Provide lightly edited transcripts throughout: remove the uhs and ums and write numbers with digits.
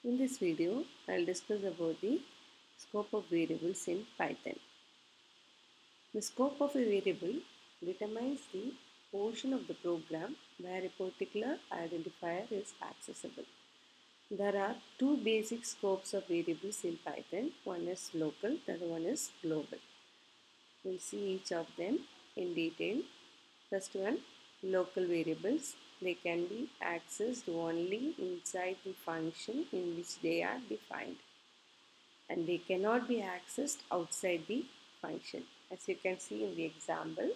In this video, I'll discuss about the scope of variables in Python. The scope of a variable determines the portion of the program where a particular identifier is accessible. There are two basic scopes of variables in Python. One is local, the other one is global. We'll see each of them in detail. First one, local variables. They can be accessed only inside the function in which they are defined, and they cannot be accessed outside the function. As you can see in the example,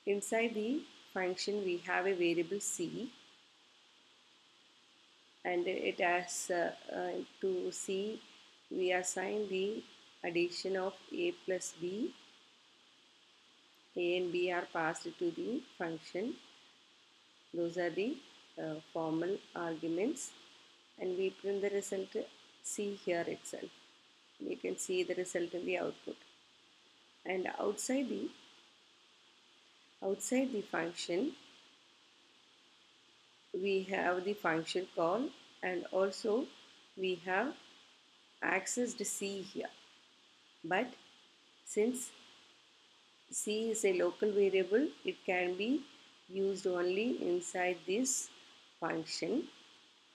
inside the function we have a variable c, and it has to c we assign the addition of a plus b. A and b are passed to the function. Those are the formal arguments, and we print the result c here itself. You can see the result in the output. And outside the function we have the function call, and also we have accessed c here. But since c is a local variable, it can be used only inside this function.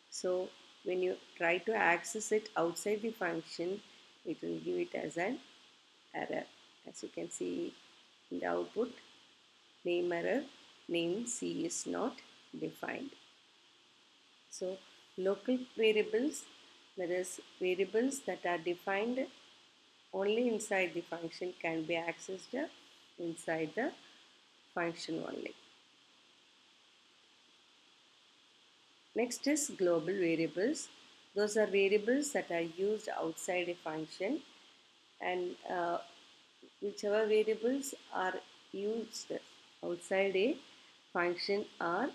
So when you try to access it outside the function, it will give it as an error. As you can see in the output, name error, name c is not defined. So local variables, that is variables that are defined only inside the function, can be accessed inside the function only. Next is global variables. Those are variables that are used outside a function, and whichever variables are used outside a function are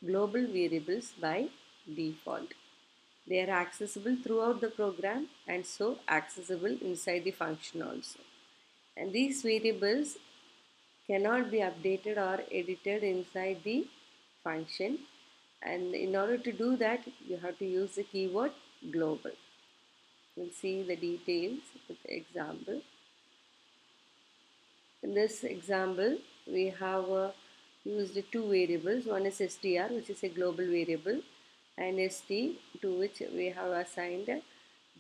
global variables by default. They are accessible throughout the program and so accessible inside the function also. And these variables cannot be updated or edited inside the function, and in order to do that you have to use the keyword global. We'll see the details with the example. In this example we have used two variables. One is str, which is a global variable, and st, to which we have assigned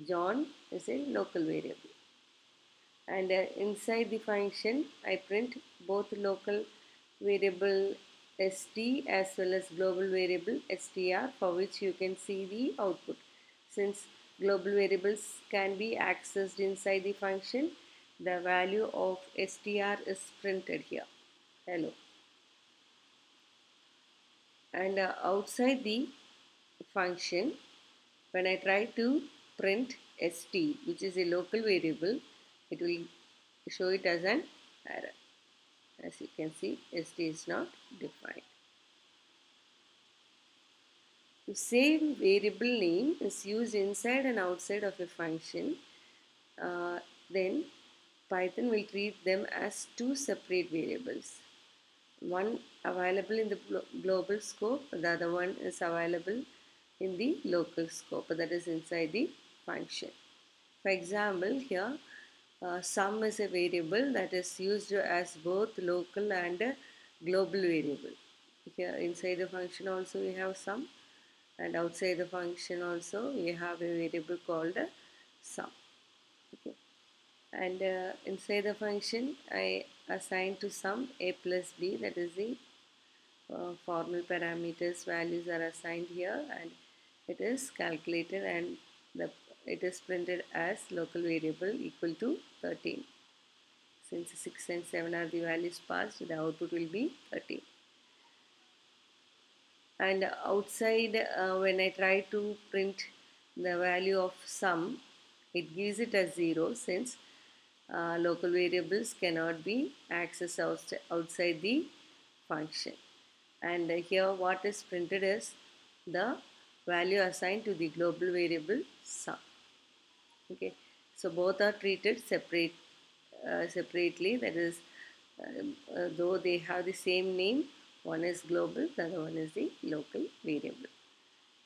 John, is a local variable. And inside the function I print both local variable st as well as global variable str, for which you can see the output. Since global variables can be accessed inside the function, the value of str is printed here, hello. And outside the function, when I try to print st, which is a local variable, it will show it as an error. As you can see, st is not defined. The same variable name is used inside and outside of a function, then Python will treat them as two separate variables. One available in the global scope, the other one is available in the local scope, that is inside the function. For example, here sum is a variable that is used as both local and global variable. Here inside the function also we have sum, and outside the function also we have a variable called sum. Okay. And inside the function I assign to sum a plus b, that is the formal parameters values are assigned here, and it is calculated, and it is printed as local variable equal to 13. Since 6 and 7 are the values passed, the output will be 13. And outside when I try to print the value of sum, it gives it as 0, since local variables cannot be accessed outside the function. And here what is printed is the value assigned to the global variable sum. Okay, so both are treated separately, that is though they have the same name, one is global, the other one is the local variable.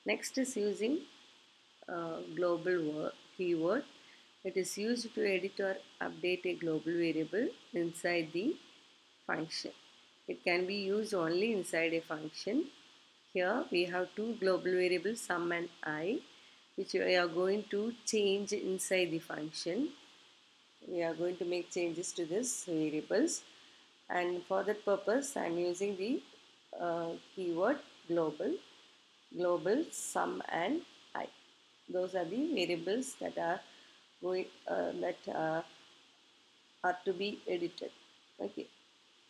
Next is using keyword. It is used to edit or update a global variable inside the function. It can be used only inside a function. Here we have two global variables, sum and I, which we are going to change inside the function. We are going to make changes to these variables, and for that purpose I am using the keyword global sum and I. Those are the variables that are going are to be edited. Okay,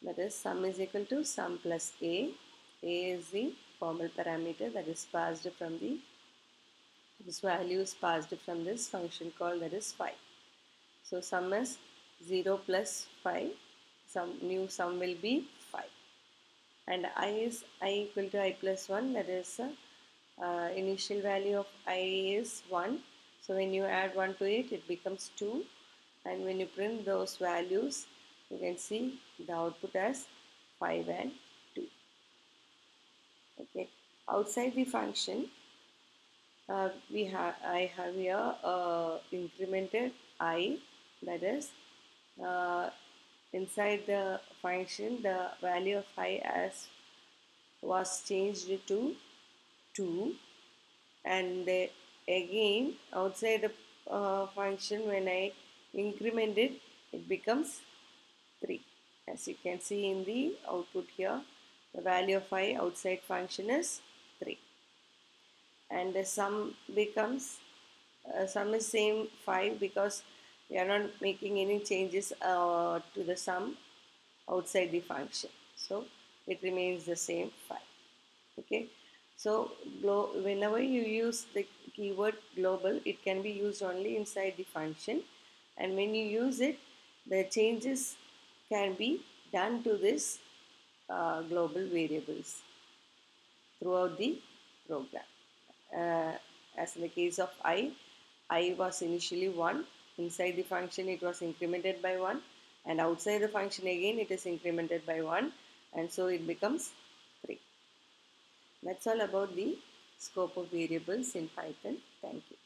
that is sum is equal to sum plus a. A is the formal parameter that is passed from the this value is passed from this function called that is 5. So sum is 0 plus 5. Some new sum will be 5. And I is I equal to I plus 1, that is initial value of I is 1. So when you add 1 to it, it becomes 2. And when you print those values, you can see the output as 5 and 2. Okay. Outside the function, I have here incremented I, that is uh, inside the function the value of I as was changed to 2, and again outside the function when I increment it, it becomes 3. As you can see in the output here, the value of I outside function is 3, and the sum becomes sum is same 5 because we are not making any changes to the sum outside the function, so it remains the same 5. Okay, so whenever you use the keyword global, it can be used only inside the function, and when you use it, the changes can be done to this global variables throughout the program. As in the case of I was initially 1. Inside the function it was incremented by 1, and outside the function again it is incremented by 1, and so it becomes 3. That's all about the scope of variables in Python. Thank you.